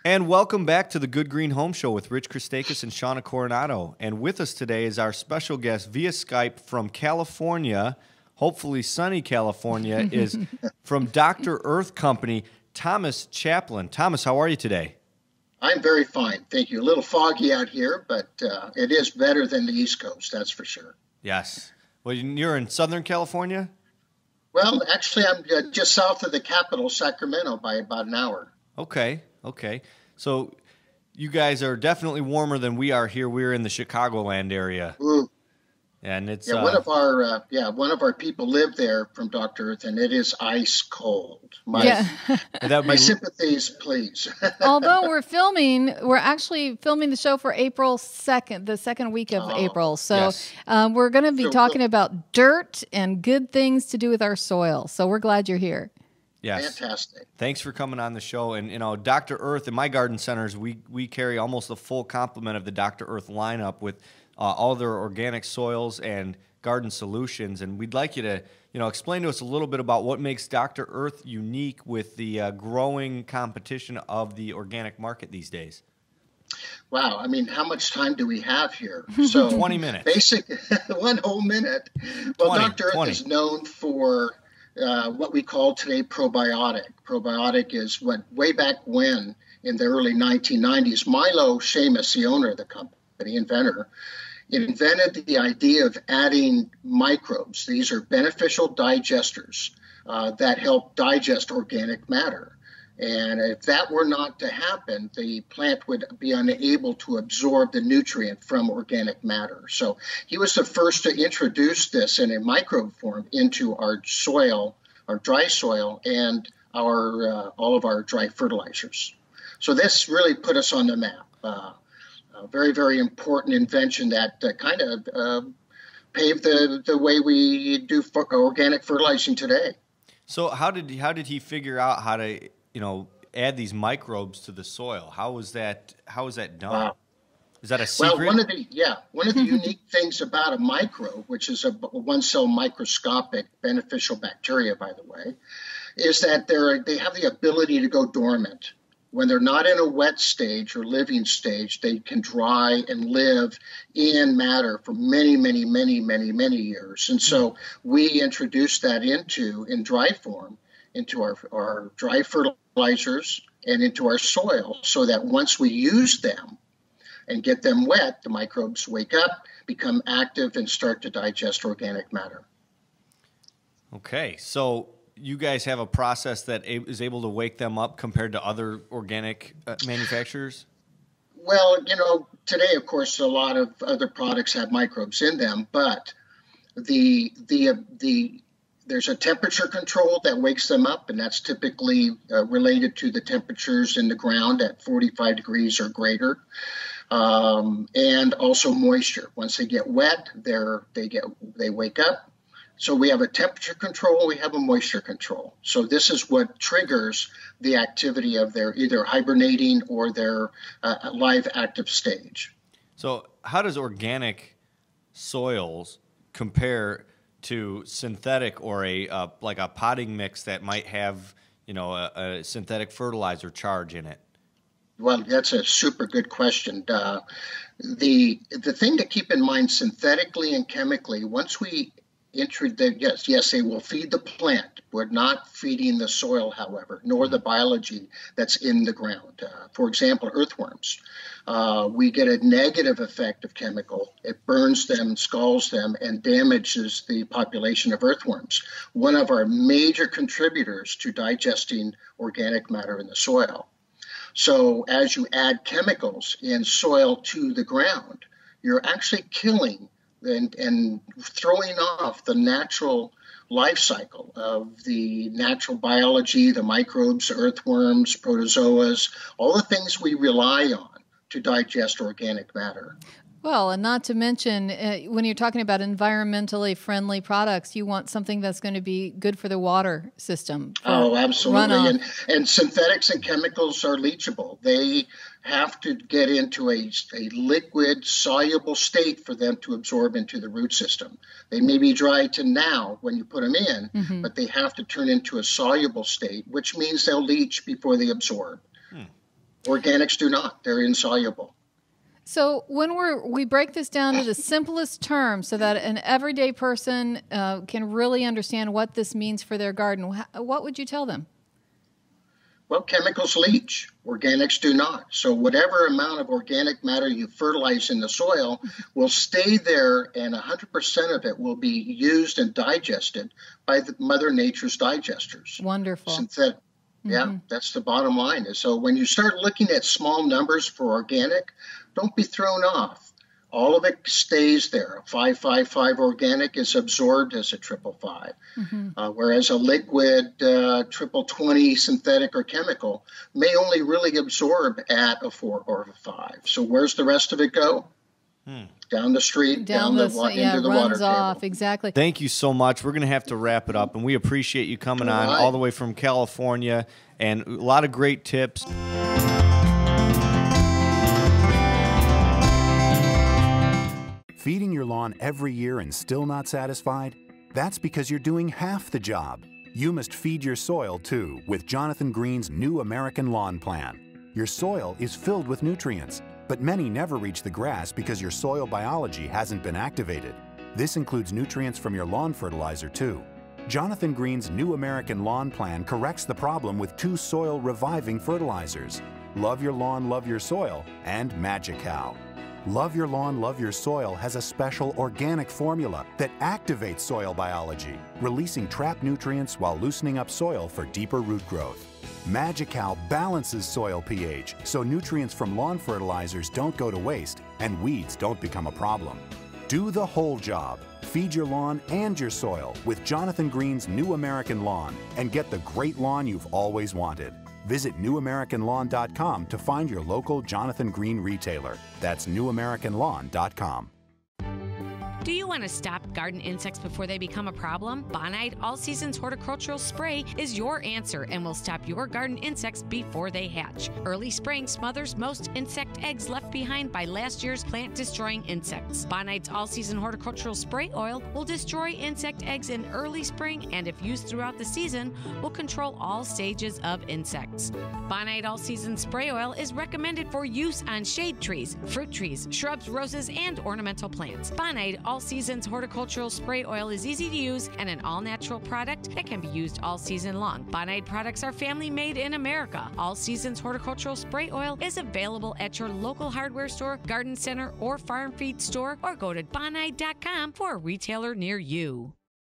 And welcome back to the Good Green Home Show with Rich Christakis and Shawna Coronado. And with us today is our special guest via Skype from California, hopefully sunny California, is from Dr. Earth Company, Thomas Chaplin. Thomas, how are you today? I'm very fine, thank you. A little foggy out here, but it is better than the East Coast, that's for sure. Yes. Well, you're in Southern California? Well, actually, I'm just south of the capital, Sacramento, by about an hour. Okay. So you guys are definitely warmer than we are here. We're in the Chicagoland area. Ooh. And it's one of our people live there from Dr. Earth, and it is ice cold. My sympathies, please. Although we're actually filming the show for April 2nd, the second week of April. So yes. We're going to be talking about dirt and good things to do with our soil. So we're glad you're here. Yes. Fantastic. Thanks for coming on the show. And, Dr. Earth, in my garden centers, we carry almost the full complement of the Dr. Earth lineup with all their organic soils and garden solutions. And we'd like you to, explain to us a little bit about what makes Dr. Earth unique with the growing competition of the organic market these days. Wow. I mean, how much time do we have here? So 20 minutes. Basic, 1 whole minute. Well, Dr. Earth is known for what we call today probiotic. Probiotic is what way back when, in the early 1990s, Milo Seamus, the owner of the company, inventor, invented the idea of adding microbes. These are beneficial digesters that help digest organic matter. And if that were not to happen, the plant would be unable to absorb the nutrient from organic matter. So he was the first to introduce this in a microbe form into our soil, our dry soil, and our all of our dry fertilizers. So this really put us on the map. A very, very important invention that kind of paved the way we do organic fertilizing today. So how did he figure out how to add these microbes to the soil? How was that done? Wow. Is that a secret? Well, one of the unique things about a microbe, which is a one-cell microscopic beneficial bacteria, by the way, is that they have the ability to go dormant. When they're not in a wet stage or living stage, they can dry and live in matter for many, many, many, many, many years. And so we introduced that in dry form into our dry fertilizers and into our soil, so that once we use them and get them wet, the microbes wake up, become active, and start to digest organic matter. Okay, so you guys have a process that is able to wake them up compared to other organic manufacturers? Well, today, of course, a lot of other products have microbes in them, but there's a temperature control that wakes them up, and that's typically related to the temperatures in the ground at 45 degrees or greater, and also moisture. Once they get wet, they wake up. So we have a temperature control, we have a moisture control. So this is what triggers the activity of their either hibernating or their live active stage. So how does organic soils compare to synthetic or like a potting mix that might have a synthetic fertilizer charge in it? Well, that's a super good question. The thing to keep in mind, synthetically and chemically, once we yes, they will feed the plant. We're not feeding the soil, however, nor the biology that's in the ground. For example, earthworms. We get a negative effect of chemical. It burns them, scalds them, and damages the population of earthworms, one of our major contributors to digesting organic matter in the soil. So as you add chemicals in soil to the ground, you're actually killing and throwing off the natural life cycle of the natural biology, the microbes, earthworms, protozoas, all the things we rely on to digest organic matter. Well, and not to mention, when you're talking about environmentally friendly products, you want something that's going to be good for the water system. Oh, absolutely. And synthetics and chemicals are leachable. They have to get into a liquid, soluble state for them to absorb into the root system. They may be dry to now when you put them in, but they have to turn into a soluble state, which means they'll leach before they absorb. Organics do not. They're insoluble. So when we break this down to the simplest terms so that an everyday person can really understand what this means for their garden, what would you tell them? Well, chemicals leach. Organics do not. So whatever amount of organic matter you fertilize in the soil will stay there, and 100% of it will be used and digested by Mother Nature's digesters. Wonderful. Synthetic. Yeah, that's the bottom line. And so when you start looking at small numbers for organic, don't be thrown off. All of it stays there. 555 organic is absorbed as a 555, whereas a liquid 2020 synthetic or chemical may only really absorb at a 4 or a 5. So where's the rest of it go? Down the street, into the water off. table. Exactly. Thank you so much. We're going to have to wrap it up, and we appreciate you coming on all the way from California, and a lot of great tips. Feeding your lawn every year and still not satisfied? That's because you're doing half the job. You must feed your soil too with Jonathan Green's new American Lawn Plan. Your soil is filled with nutrients, but many never reach the grass because your soil biology hasn't been activated. This includes nutrients from your lawn fertilizer too. Jonathan Green's new American Lawn Plan corrects the problem with 2 soil reviving fertilizers: Love Your Lawn, Love Your Soil and Magical. Love Your Lawn, Love Your Soil has a special organic formula that activates soil biology, releasing trapped nutrients while loosening up soil for deeper root growth. Magical balances soil pH so nutrients from lawn fertilizers don't go to waste and weeds don't become a problem. Do the whole job. Feed your lawn and your soil with Jonathan Green's New American Lawn and get the great lawn you've always wanted. Visit newamericanlawn.com to find your local Jonathan Green retailer. That's newamericanlawn.com. Do you want to stop garden insects before they become a problem? Bonide All Seasons Horticultural Spray is your answer and will stop your garden insects before they hatch. Early spraying smothers most insect eggs left behind by last year's plant-destroying insects. Bonide's All Season Horticultural Spray Oil will destroy insect eggs in early spring and, if used throughout the season, will control all stages of insects. Bonide All Season Spray Oil is recommended for use on shade trees, fruit trees, shrubs, roses, and ornamental plants. Bonide All Seasons Horticultural Spray Oil is easy to use and an all-natural product that can be used all season long. Bonide products are family-made in America. All Seasons Horticultural Spray Oil is available at your local hardware store, garden center, or farm feed store, or go to bonide.com for a retailer near you.